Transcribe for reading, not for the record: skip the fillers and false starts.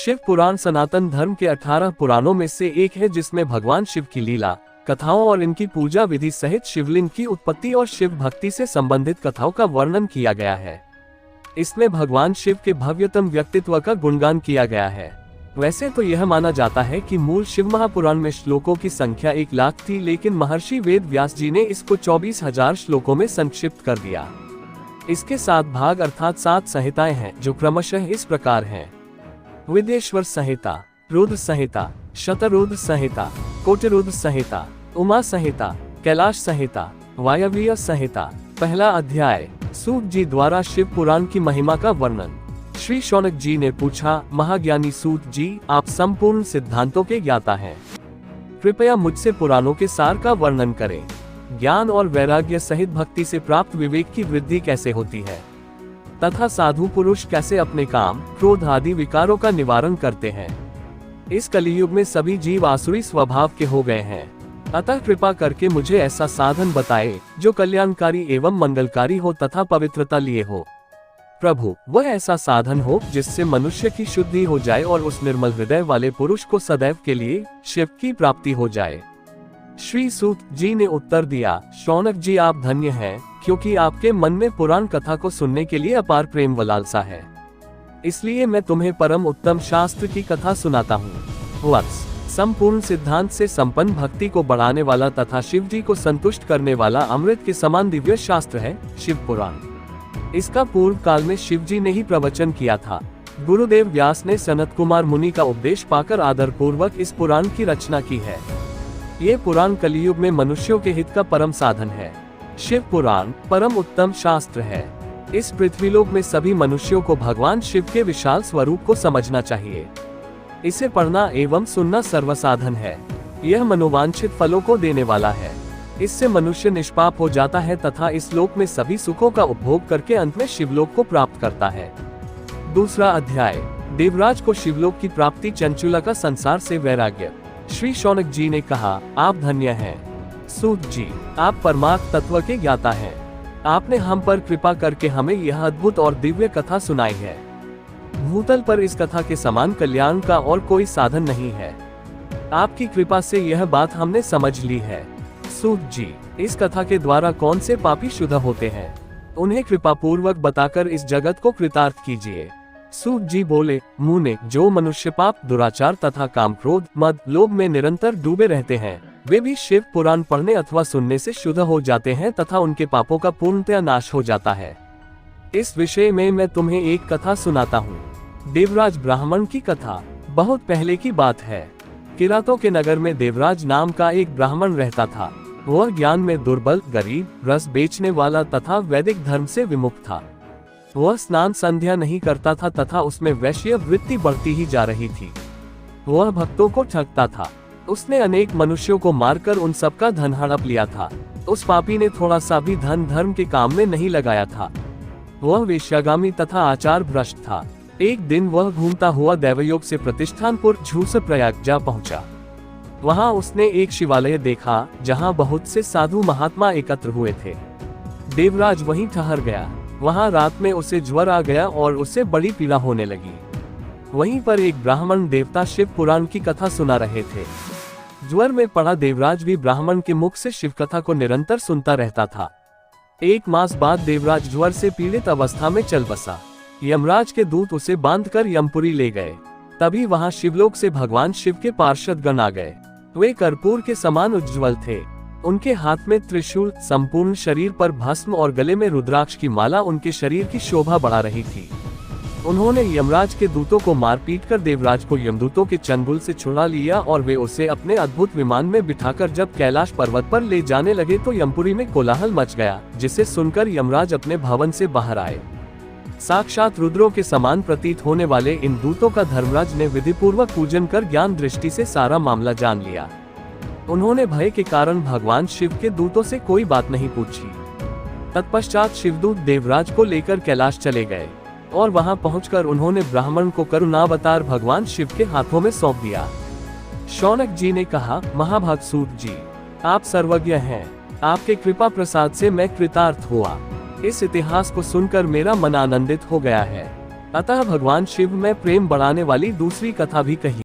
शिव पुराण सनातन धर्म के 18 पुराणों में से एक है, जिसमें भगवान शिव की लीला कथाओं और इनकी पूजा विधि सहित शिवलिंग की उत्पत्ति और शिव भक्ति से संबंधित कथाओं का वर्णन किया गया है। इसमें भगवान शिव के भव्यतम व्यक्तित्व का गुणगान किया गया है। वैसे तो यह माना जाता है कि मूल शिव महापुराण में श्लोकों की संख्या 1 लाख थी, लेकिन महर्षि वेद व्यास जी ने इसको 24,000 श्लोकों में संक्षिप्त कर दिया। इसके 7 भाग अर्थात 7 संहिताएं हैं, जो क्रमशः इस प्रकार हैं: विदेश्वर संहिता, रुद्र संहिता, शतरुद्र संहिता, कोटिरुद्र संहिता, उमा संहिता, कैलाश संहिता, वायव्य संहिता। पहला अध्याय, सूत जी द्वारा शिव पुराण की महिमा का वर्णन। श्री शौनक जी ने पूछा, महाज्ञानी सूत जी, आप संपूर्ण सिद्धांतों के ज्ञाता हैं, कृपया मुझसे पुराणों के सार का वर्णन करें। ज्ञान और वैराग्य सहित भक्ति से प्राप्त विवेक की वृद्धि कैसे होती है, तथा साधु पुरुष कैसे अपने काम, क्रोध आदि विकारों का निवारण करते हैं। इस कलियुग में सभी जीव आसुरी स्वभाव के हो गए हैं, अतः कृपा करके मुझे ऐसा साधन बताए जो कल्याणकारी एवं मंगलकारी हो तथा पवित्रता लिए हो। प्रभु, वह ऐसा साधन हो जिससे मनुष्य की शुद्धि हो जाए और उस निर्मल हृदय वाले पुरुष को सदैव के लिए शिव की प्राप्ति हो जाए। श्री सूत जी ने उत्तर दिया, शौनक जी, आप धन्य हैं, क्योंकि आपके मन में पुराण कथा को सुनने के लिए अपार प्रेम व लालसा है। इसलिए मैं तुम्हें परम उत्तम शास्त्र की कथा सुनाता हूँ। वत्स, संपूर्ण सिद्धांत से संपन्न भक्ति को बढ़ाने वाला तथा शिव जी को संतुष्ट करने वाला अमृत के समान दिव्य शास्त्र है शिव पुराण। इसका पूर्व काल में शिव जी ने ही प्रवचन किया था। गुरुदेव व्यास ने सनत कुमार मुनि का उपदेश पाकर आदर पूर्वक इस पुराण की रचना की है। ये पुराण कलियुग में मनुष्यों के हित का परम साधन है। शिव पुराण परम उत्तम शास्त्र है। इस पृथ्वीलोक में सभी मनुष्यों को भगवान शिव के विशाल स्वरूप को समझना चाहिए। इसे पढ़ना एवं सुनना सर्वसाधन है। यह मनोवांछित फलों को देने वाला है। इससे मनुष्य निष्पाप हो जाता है तथा इस लोक में सभी सुखों का उपभोग करके अंत में शिवलोक को प्राप्त करता है। दूसरा अध्याय, देवराज को शिवलोक की प्राप्ति, चंचुला का संसार से वैराग्य। श्री शौनक जी ने कहा, आप धन्य हैं सूत जी, आप परमार्थ तत्व के ज्ञाता हैं। आपने हम पर कृपा करके हमें यह अद्भुत और दिव्य कथा सुनाई है। भूतल पर इस कथा के समान कल्याण का और कोई साधन नहीं है। आपकी कृपा से यह बात हमने समझ ली है। सूत जी, इस कथा के द्वारा कौन से पापी शुद्ध होते हैं, उन्हें कृपा पूर्वक बताकर इस जगत को कृतार्थ कीजिए। सूत जी बोले, मुने, जो मनुष्य पाप, दुराचार तथा काम, क्रोध, मद, लोभ में निरंतर डूबे रहते हैं, वे भी शिव पुराण पढ़ने अथवा सुनने से शुद्ध हो जाते हैं तथा उनके पापों का पूर्णतया नाश हो जाता है। इस विषय में मैं तुम्हें एक कथा सुनाता हूँ। देवराज ब्राह्मण की कथा। बहुत पहले की बात है। किरातों के नगर में देवराज नाम का एक ब्राह्मण रहता था। वह ज्ञान में दुर्बल, गरीब, रस बेचने वाला तथा वैदिक धर्म से विमुख था। वह स्नान संध्या नहीं करता था तथा उसमें वैश्य वृत्ति बढ़ती ही जा रही थी। वह भक्तों को ठगता था। उसने अनेक मनुष्यों को मारकर उन सबका धन हड़प लिया था। उस पापी ने थोड़ा सा भी धन धर्म के काम में नहीं लगाया था। वह वेश्यागामी तथा आचार भ्रष्ट था। एक दिन वह घूमता हुआ दैवयोग से प्रतिष्ठानपुर झूस प्रयाग जा पहुंचा। वहां उसने एक शिवालय देखा जहां बहुत से साधु महात्मा एकत्र हुए थे। देवराज वहीं ठहर गया। वहां रात में उसे ज्वर आ गया और उसे बड़ी पीड़ा होने लगी। वहीं पर एक ब्राह्मण देवता शिव पुराण की कथा सुना रहे थे। ज्वर में पड़ा देवराज भी ब्राह्मण के मुख से शिव कथा को निरंतर सुनता रहता था। 1 मास बाद देवराज ज्वर से पीड़ित अवस्था में चल बसा। यमराज के दूत उसे बांधकर यमपुरी ले गए। तभी वहां शिवलोक से भगवान शिव के पार्षद गण आ गए। वे कर्पूर के समान उज्ज्वल थे। उनके हाथ में त्रिशूल, संपूर्ण शरीर पर भस्म और गले में रुद्राक्ष की माला उनके शरीर की शोभा बढ़ा रही थी। उन्होंने यमराज के दूतों को मार पीट कर देवराज को यमदूतों के चंगुल से छुड़ा लिया और वे उसे अपने अद्भुत विमान में बिठाकर जब कैलाश पर्वत पर ले जाने लगे तो यमपुरी में कोलाहल मच गया, जिसे सुनकर यमराज अपने भवन से बाहर आए। साक्षात रुद्रों के समान प्रतीत होने वाले इन दूतों का धर्मराज ने विधिपूर्वक पूजन कर ज्ञान दृष्टि से सारा मामला जान लिया। उन्होंने भय के कारण भगवान शिव के दूतों से कोई बात नहीं पूछी। तत्पश्चात शिवदूत देवराज को लेकर कैलाश चले गए और वहां पहुंचकर उन्होंने ब्राह्मण को करुणावतार भगवान शिव के हाथों में सौंप दिया। शौनक जी ने कहा, महाभाग सूत जी, आप सर्वज्ञ हैं। आपके कृपा प्रसाद से मैं कृतार्थ हुआ। इस इतिहास को सुनकर मेरा मन आनंदित हो गया है। अतः भगवान शिव में प्रेम बढ़ाने वाली दूसरी कथा भी कही।